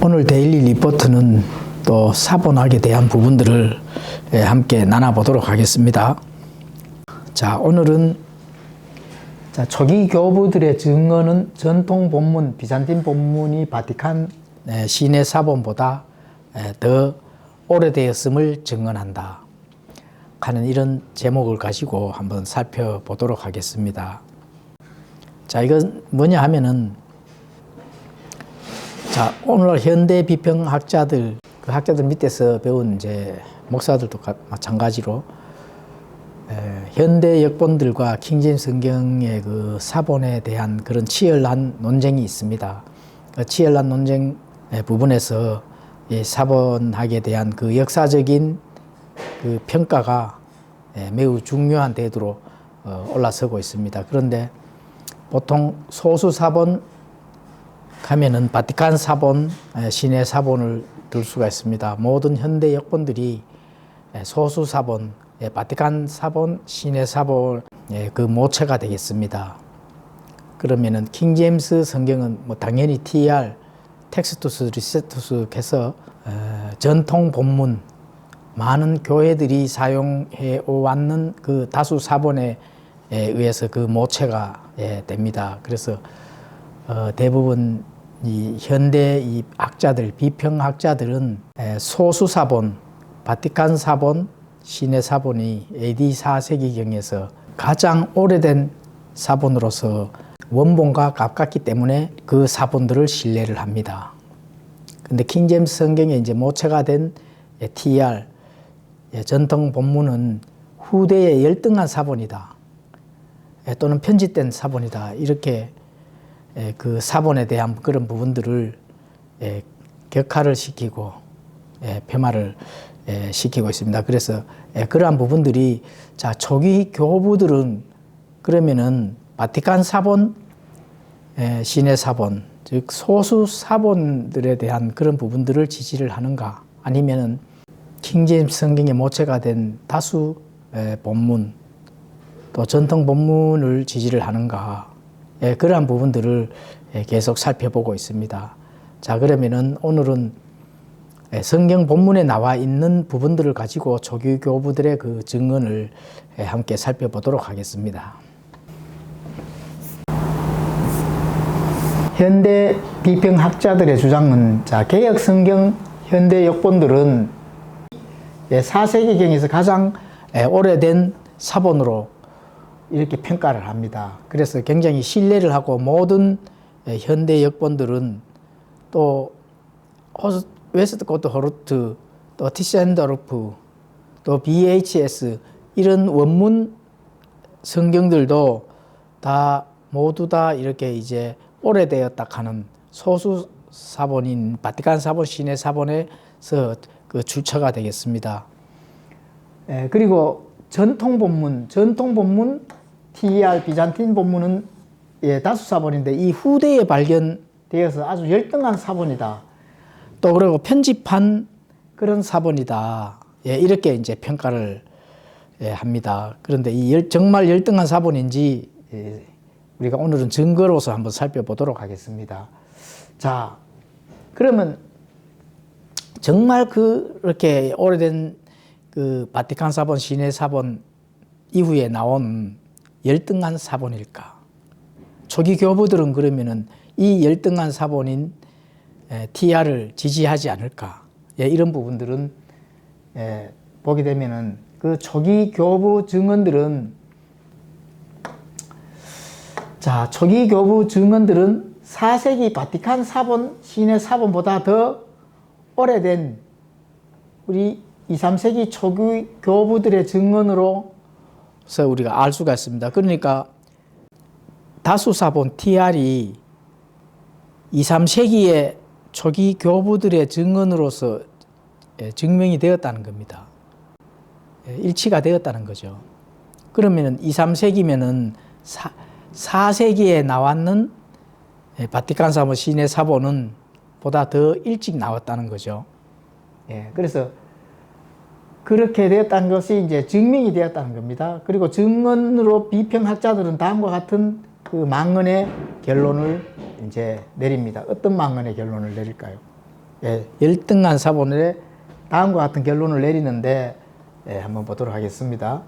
오늘 데일리 리포트는 또 사본학에 대한 부분들을 함께 나눠보도록 하겠습니다. 자, 오늘은 초기 교부들의 증언은 전통 본문, 비잔틴 본문이 바티칸 시내 사본보다 더 오래되었음을 증언한다 하는 이런 제목을 가지고 한번 살펴보도록 하겠습니다. 자, 이건 뭐냐 하면은, 자, 오늘 현대 비평학자들, 그 학자들 밑에서 배운 이제 목사들도 마찬가지로 현대 역본들과 킹제임스 성경의 그 사본에 대한 그런 치열한 논쟁이 있습니다. 그 치열한 논쟁 부분에서 이 사본학에 대한 그 역사적인 그 평가가 매우 중요한 태도로 올라서고 있습니다. 그런데 보통 소수 사본 하면은 바티칸 사본, 시내 사본을 들 수가 있습니다. 모든 현대 역본들이 소수 사본, 바티칸 사본, 시내 사본의 그 모체가 되겠습니다. 그러면은 킹제임스 성경은 뭐 당연히 TR, 텍스투스 리세투스 해서 전통 본문, 많은 교회들이 사용해 왔는 그 다수 사본에 의해서 그 모체가 됩니다. 그래서 대부분 이 현대 이 학자들, 비평학자들은 소수 사본, 바티칸 사본, 시내 사본이 AD 4세기경에서 가장 오래된 사본으로서 원본과 가깝기 때문에 그 사본들을 신뢰를 합니다. 근데 킹제임스 성경에 이제 모체가 된 TR, 전통 본문은 후대에 열등한 사본이다, 또는 편집된 사본이다, 이렇게 그 사본에 대한 그런 부분들을 격하를 시키고 폄하를 시키고 있습니다. 그래서 그러한 부분들이, 자, 초기 교부들은 그러면은 바티칸 사본, 시내 사본, 즉 소수 사본들에 대한 그런 부분들을 지지를 하는가, 아니면은 킹제임스 성경의 모체가 된 다수 본문, 또 전통 본문을 지지를 하는가, 그러한 부분들을 계속 살펴보고 있습니다. 자, 그러면은 오늘은 성경 본문에 나와 있는 부분들을 가지고 초기 교부들의 그 증언을 함께 살펴보도록 하겠습니다. 현대 비평학자들의 주장은, 자, 개역 성경 현대 역본들은 4세기경에서 가장 오래된 사본으로 이렇게 평가를 합니다. 그래서 굉장히 신뢰를 하고, 모든 현대 역본들은 또 웨스트코트 호르트, 또 티센더루프, 또 BHS, 이런 원문 성경들도 다 모두 다 이렇게 이제 오래되었다 하는 소수 사본인 바티칸 사본, 시내 사본에서 그 출처가 되겠습니다. 그리고 전통 본문 TR 비잔틴 본문은 다수 사본인데, 이 후대에 발견되어서 아주 열등한 사본이다, 또 그리고 편집한 그런 사본이다, 이렇게 이제 평가를 합니다. 그런데 이 정말 열등한 사본인지 우리가 오늘은 증거로서 한번 살펴보도록 하겠습니다. 자, 그러면 정말 그렇게 오래된 그 바티칸 사본, 시내 사본 이후에 나온 열등한 사본일까? 초기 교부들은 그러면은 이 열등한 사본인 TR을 지지하지 않을까? 이런 부분들은 보게 되면은 그 초기 교부 증언들은, 자, 초기 교부 증언들은 4세기 바티칸 사본, 시내 사본보다 더 오래된 우리 2, 3세기 초기 교부들의 증언으로서 우리가 알 수가 있습니다. 그러니까 다수 사본 TR이 2, 3세기의 초기 교부들의 증언으로서 증명이 되었다는 겁니다. 일치가 되었다는 거죠. 그러면은 2, 3세기면은 4세기에 나왔는 바티칸 사본, 시내 사본은 보다 더 일찍 나왔다는 거죠. 그래서 그렇게 되었다는 것이 이제 증명이 되었다는 겁니다. 그리고 증언으로 비평학자들은 다음과 같은 그 망언의 결론을 이제 내립니다. 어떤 망언의 결론을 내릴까요? 열등한 사본에 다음과 같은 결론을 내리는데 한번 보도록 하겠습니다.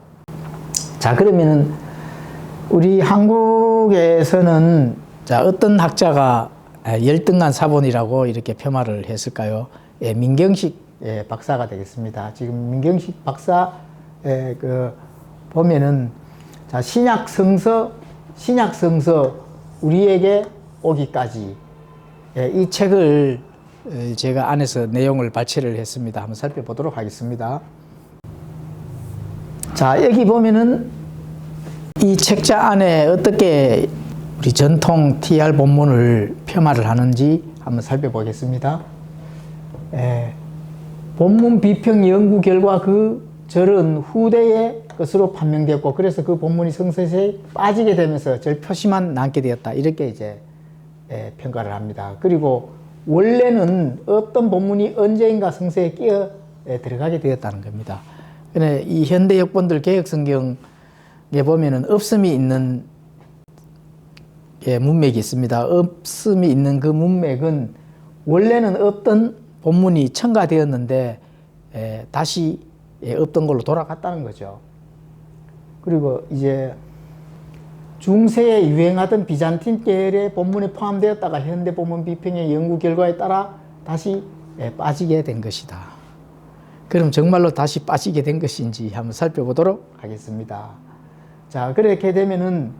자, 그러면은 우리 한국에서는 자, 어떤 학자가 열등한 사본이라고 이렇게 폄하를 했을까요? 민경식 박사가 되겠습니다. 지금 민경식 박사 보면은 자, 신약성서 우리에게 오기까지 이 책을 제가 안에서 내용을 발췌를 했습니다. 한번 살펴보도록 하겠습니다. 자, 여기 보면은 이 책자 안에 어떻게 우리 전통 TR 본문을 폄하를 하는지 한번 살펴보겠습니다. 본문 비평 연구 결과 그 절은 후대의 것으로 판명되었고, 그래서 그 본문이 성서에 빠지게 되면서 절 표시만 남게 되었다. 이렇게 이제 평가를 합니다. 그리고 원래는 어떤 본문이 언제인가 성서에 끼어 들어가게 되었다는 겁니다. 근데 이 현대 역본들 개혁 성경에 보면은 없음이 있는 문맥이 있습니다. 없음이 있는 그 문맥은 원래는 어떤 본문이 첨가되었는데 다시 없던 걸로 돌아갔다는 거죠. 그리고 이제 중세에 유행하던 비잔틴 계열의 본문이 포함되었다가 현대 본문 비평의 연구 결과에 따라 다시 빠지게 된 것이다. 그럼 정말로 다시 빠지게 된 것인지 한번 살펴보도록 하겠습니다. 자, 그렇게 되면은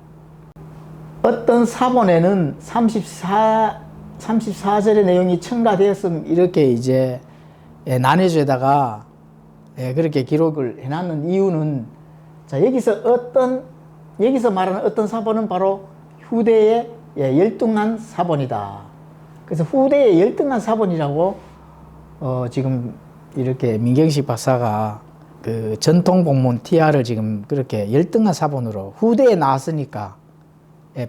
어떤 사본에는 34절의 내용이 첨가되었음 이렇게 이제 난해조에다가 그렇게 기록을 해놨는 이유는 자, 여기서 말하는 어떤 사본은 바로 후대의 열등한 사본이다. 그래서 후대의 열등한 사본이라고 지금 이렇게 민경식 박사가 그 전통 본문 TR을 지금 그렇게 열등한 사본으로 후대에 나왔으니까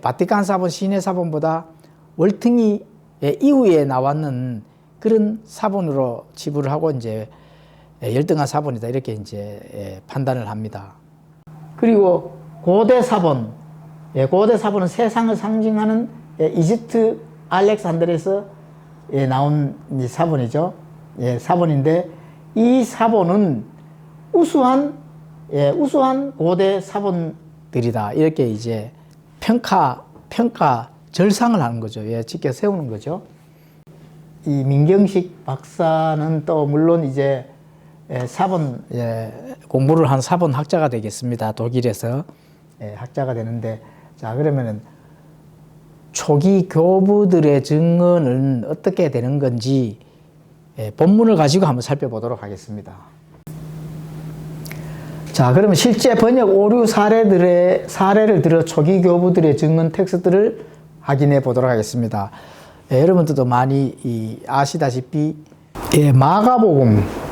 바티칸 사본, 시내 사본보다 월등히 이후에 나왔는 그런 사본으로 지불을 하고 이제 열등한 사본이다 이렇게 이제 판단을 합니다. 그리고 고대 사본은 세상을 상징하는 이집트 알렉산드리아에서 나온 사본이죠. 사본인데 이 사본은 우수한 고대 사본들이다 이렇게 이제 평가 절상을 하는 거죠. 직계 세우는 거죠. 이 민경식 박사는 또 물론 이제 사본 공부를 한 사본 학자가 되겠습니다. 독일에서 학자가 되는데, 자, 그러면은 초기 교부들의 증언은 어떻게 되는 건지 본문을 가지고 한번 살펴보도록 하겠습니다. 자, 그러면 실제 번역 오류 사례를 들어 초기 교부들의 증언 텍스트를 확인해 보도록 하겠습니다. 여러분들도 많이 아시다시피 마가복음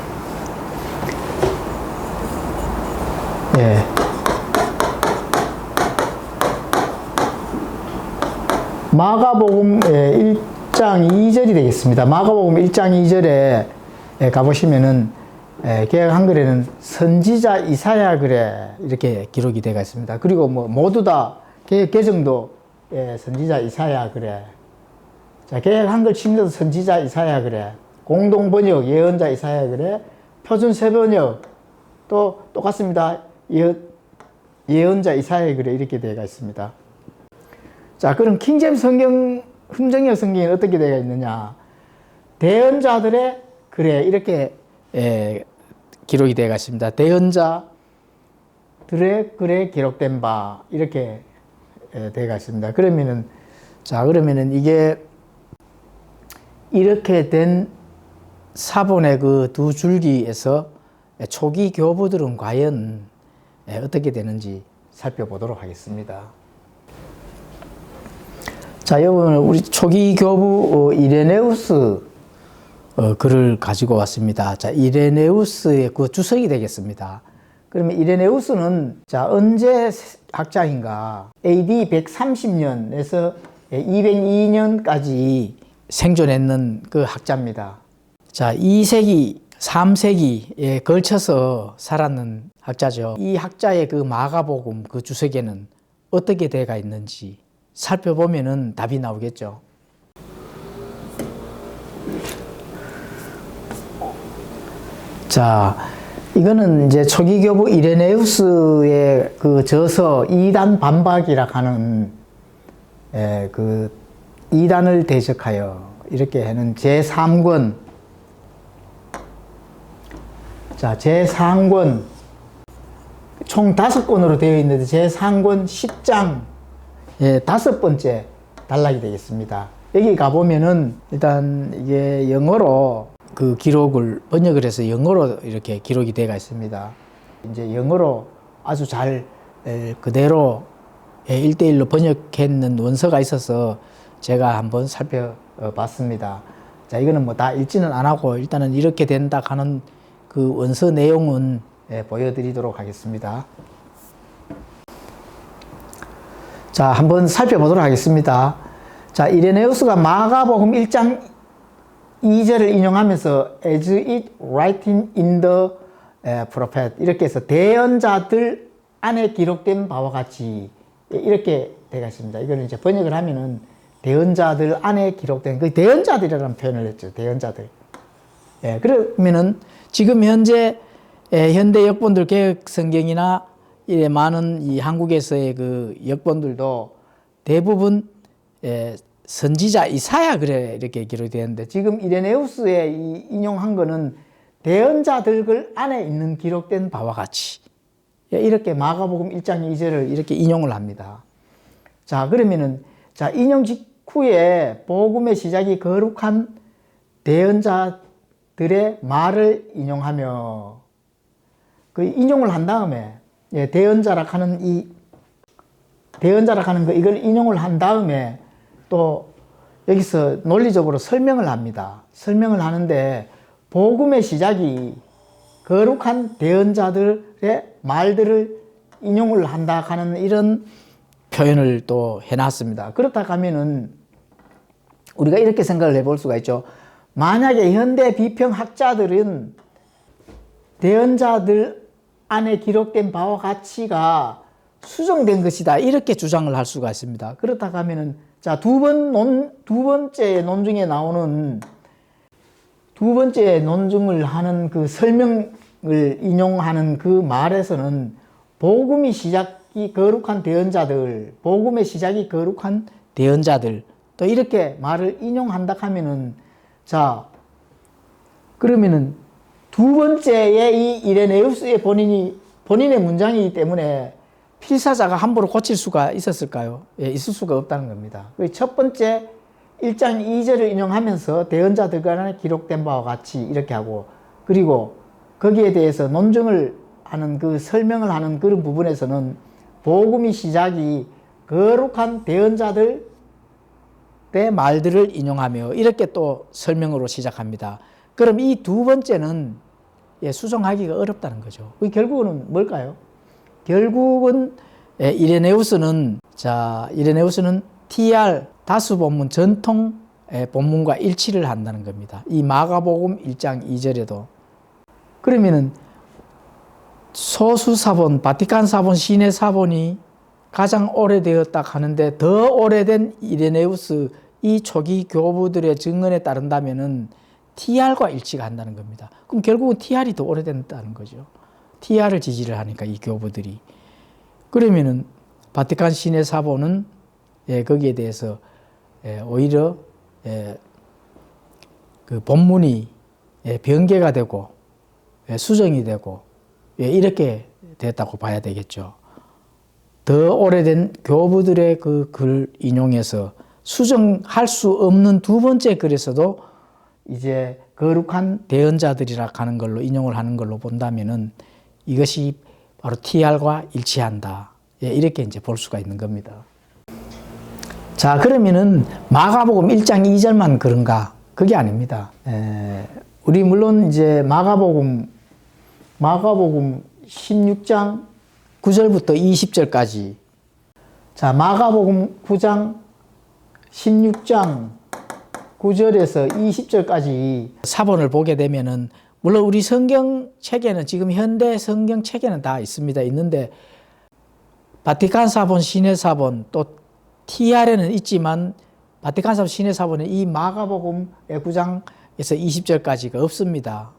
마가복음 1장 2절이 되겠습니다. 마가복음 1장 2절에 가보시면은 개역 한글에는 선지자 이사야 글에 이렇게 기록이 되어 있습니다. 그리고 뭐 모두 다 개역 개정도 선지자 이사야 글에, 자, 개역 한글 침례도 선지자 이사야 글에, 공동 번역 예언자 이사야 글에, 표준 세번역 또 똑같습니다. 예언자 이사야 글에 이렇게 되어 있습니다. 자, 그럼 킹제임스 성경, 흠정역 성경이 어떻게 되어 있느냐? 대언자들의 글에 이렇게 기록이 되어 있습니다. 대언자들의 글에 기록된 바 이렇게 되어 있습니다. 그러면은 이게 이렇게 된 사본의 그 두 줄기에서 초기 교부들은 과연 어떻게 되는지 살펴보도록 하겠습니다. 자, 여러분, 우리 초기 교부 이레네우스 글을 가지고 왔습니다. 자, 이레네우스의 그 주석이 되겠습니다. 그러면 이레네우스는 자, 언제 학자인가? AD 130년에서 202년까지 생존했는 그 학자입니다. 자, 2세기, 3세기에 걸쳐서 살았는 학자죠. 이 학자의 그 마가복음 그 주석에는 어떻게 되어 있는지 살펴보면은 답이 나오겠죠. 자, 이거는 이제 초기 교부 이레네우스의 그 저서 이단 반박이라 하는 그 이단을 대적하여 이렇게 하는 제3권. 자, 제3권 총 5권으로 되어 있는데 제3권 10장 5번째 단락이 되겠습니다. 여기 가보면은 일단 이게 영어로 그 기록을 번역을 해서 영어로 이렇게 기록이 되어 있습니다. 이제 영어로 아주 잘 그대로 1대1로 번역했는 원서가 있어서 제가 한번 살펴봤습니다. 자, 이거는 뭐 다 읽지는 안 하고 일단은 이렇게 된다 하는 그 원서 내용은 보여드리도록 하겠습니다. 자, 한번 살펴보도록 하겠습니다. 자, 이레네우스가 마가복음 1장 2절을 인용하면서 as it written in the prophet 이렇게 해서 대언자들 안에 기록된 바와 같이 이렇게 되어 있습니다. 이거는 이제 번역을 하면은 대언자들 안에 기록된 그 대언자들이라는 표현을 했죠. 대언자들. 그러면은 지금 현재 현대 역본들 개혁 성경이나 많은 이 한국에서의 그 역본들도 대부분 선지자 이사야 글에 이렇게 기록이 되는데 지금 이레네우스의 이 인용한 거는 대언자들 안에 있는 기록된 바와 같이 이렇게 마가복음 1장 2절을 이렇게 인용을 합니다. 자, 그러면은 자, 인용 직후에 복음의 시작이 거룩한 대언자들의 말을 인용하며 그 인용을 한 다음에 대언자라 하는 거 이걸 인용을 한 다음에 또 여기서 논리적으로 설명을 합니다. 설명을 하는데 복음의 시작이 거룩한 대언자들의 말들을 인용을 한다 하는 이런 표현을 또 해놨습니다. 그렇다 하면은 우리가 이렇게 생각을 해볼 수가 있죠. 만약에 현대 비평학자들은 대언자들 안에 기록된 바와 같이가 수정된 것이다 이렇게 주장을 할 수가 있습니다. 그렇다 하면은 자, 두 번째 논중에 나오는 두 번째 논증을 하는 그 설명을 인용하는 그 말에서는 복음의 시작이 거룩한 대언자들, 복음의 시작이 거룩한 대언자들 또 이렇게 말을 인용한다 하면은 자, 그러면은 두 번째의 이 이레네우스의 본인의 문장이기 때문에 필사자가 함부로 고칠 수가 있었을까요? 있을 수가 없다는 겁니다. 첫 번째 1장 2절을 인용하면서 대언자들 간에 기록된 바와 같이 이렇게 하고 그리고 거기에 대해서 논증을 하는 그 설명을 하는 그런 부분에서는 복음의 시작이 거룩한 대언자들의 말들을 인용하며 이렇게 또 설명으로 시작합니다. 그럼 이 두 번째는 수정하기가 어렵다는 거죠. 결국은 뭘까요? 결국은 이레네우스는 TR 다수 본문 전통 본문과 일치를 한다는 겁니다. 이 마가복음 1장 2절에도 그러면은 소수 사본, 바티칸 사본, 시내 사본이 가장 오래되었다 하는데 더 오래된 이레네우스 이 초기 교부들의 증언에 따른다면은 TR과 일치가 한다는 겁니다. 그럼 결국은 TR이 더 오래된다는 거죠. TR을 지지를 하니까 이 교부들이. 그러면은 바티칸 시내 사본은 거기에 대해서 오히려 그 본문이 변개가 되고 수정이 되고 이렇게 됐다고 봐야 되겠죠. 더 오래된 교부들의 그 글 인용해서 수정할 수 없는 두 번째 글에서도 이제 거룩한 대언자들이라 하는 걸로 인용을 하는 걸로 본다면은 이것이 바로 TR과 일치한다. 이렇게 이제 볼 수가 있는 겁니다. 자, 그러면은 마가복음 1장 2절만 그런가? 그게 아닙니다. 우리 물론 이제 마가복음 16장 9절부터 20절까지 자, 마가복음 9장 16장 9절에서 20절까지 사본을 보게 되면은 물론 우리 성경 책에는 지금 현대 성경 책에는 다 있습니다. 있는데 바티칸 사본, 시내 사본 또 TR에는 있지만 바티칸 사본, 시내 사본에 이 마가복음 9장에서 20절까지가 없습니다.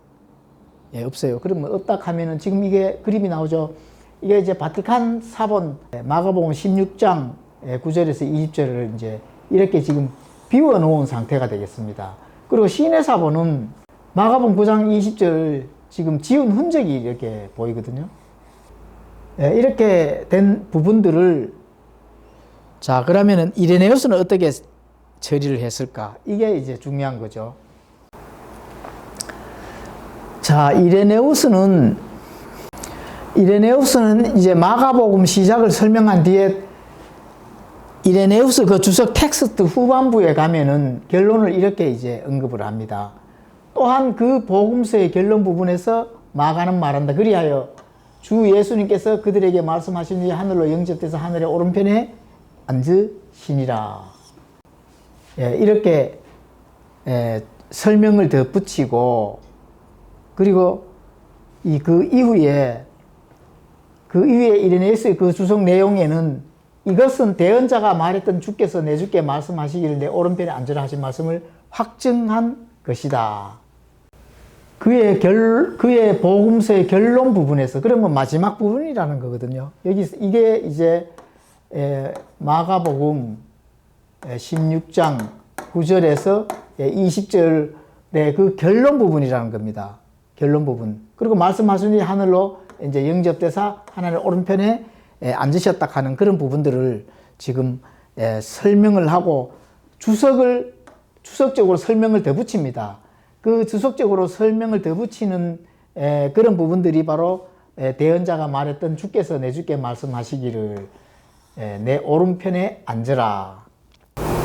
없어요. 그러면 없다 하면은 지금 이게 그림이 나오죠. 이게 이제 바티칸 사본 마가복음 16장 9절에서 20절을 이제 이렇게 지금 비워 놓은 상태가 되겠습니다. 그리고 시내 사본은 마가복음 9장 20절 지금 지운 흔적이 이렇게 보이거든요. 이렇게 된 부분들을 자, 그러면은 이레네우스는 어떻게 처리를 했을까? 이게 이제 중요한 거죠. 자, 이레네우스는 이제 마가복음 시작을 설명한 뒤에 이레네우스 그 주석 텍스트 후반부에 가면은 결론을 이렇게 이제 언급을 합니다. 또한 그 복음서의 결론 부분에서 마가는 말한다. 그리하여 주 예수님께서 그들에게 말씀하시니 하늘로 영접돼서 하늘의 오른편에 앉으시니라. 이렇게 설명을 더 붙이고, 그리고 그 이후에 이레네우스의 그 주석 내용에는 이것은 대언자가 말했던 주께서 내 주께 말씀하시기를 내 오른편에 앉으라 하신 말씀을 확증한 것이다. 그의 복음서의 결론 부분에서, 그러면 마지막 부분이라는 거거든요. 이게 이제 마가복음 16장 9절에서 20절의 그 결론 부분이라는 겁니다. 결론 부분. 그리고 말씀하시니 하늘로 이제 영접되사 하나님의 오른편에 앉으셨다 하는 그런 부분들을 지금 설명을 하고 주석적으로 설명을 더 붙입니다. 그 주석적으로 설명을 더 붙이는 그런 부분들이 바로 대언자가 말했던 주께서 내 주께 말씀하시기를 내 오른편에 앉으라.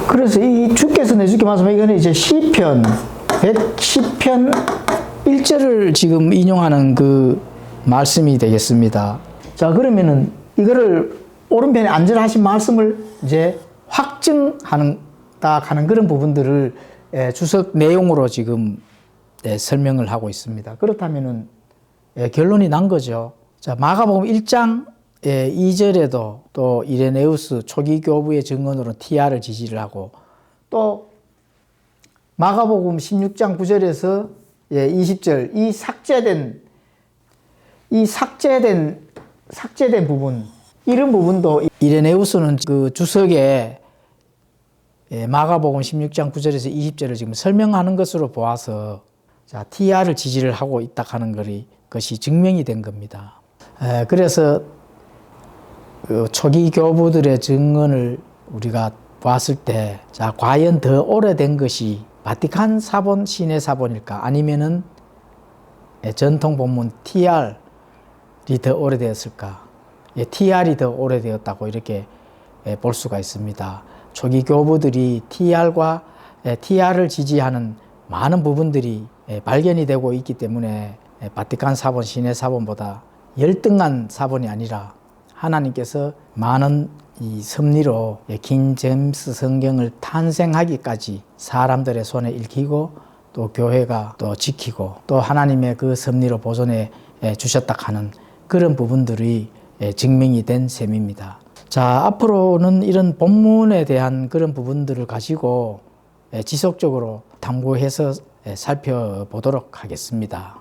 그래서 이 주께서 내 주께 말씀하시기를, 이거는 이제 시편 110편 1절을 지금 인용하는 그 말씀이 되겠습니다. 자, 그러면은 이거를 오른편에 앉으라 하신 말씀을 이제 확증한다 하는 그런 부분들을 주석 내용으로 지금 설명을 하고 있습니다. 그렇다면은 결론이 난 거죠. 자, 마가복음 1장 2절에도 또 이레네우스 초기 교부의 증언으로 티아를 지지를 하고, 또 마가복음 16장 9절에서 20절 이 삭제된 부분, 이런 부분도 이레네우스는 그 주석에 마가복음 16장 9절에서 20절을 지금 설명하는 것으로 보아서 자, 티아를 지지를 하고 있다 하는 것이 증명이 된 겁니다. 그래서 그 초기 교부들의 증언을 우리가 봤을 때, 자, 과연 더 오래된 것이 바티칸 사본, 시내 사본일까? 아니면은 전통 본문 TR이 더 오래되었을까? TR이 더 오래되었다고 이렇게 볼 수가 있습니다. 초기 교부들이 TR을 지지하는 많은 부분들이 발견이 되고 있기 때문에 바티칸 사본, 시내 사본보다 열등한 사본이 아니라 하나님께서 많은 이 섭리로 킹 제임스 성경을 탄생하기까지 사람들의 손에 읽히고 또 교회가 또 지키고 또 하나님의 그 섭리로 보존해 주셨다 하는 그런 부분들이 증명이 된 셈입니다. 자, 앞으로는 이런 본문에 대한 그런 부분들을 가지고 지속적으로 탐구해서 살펴보도록 하겠습니다.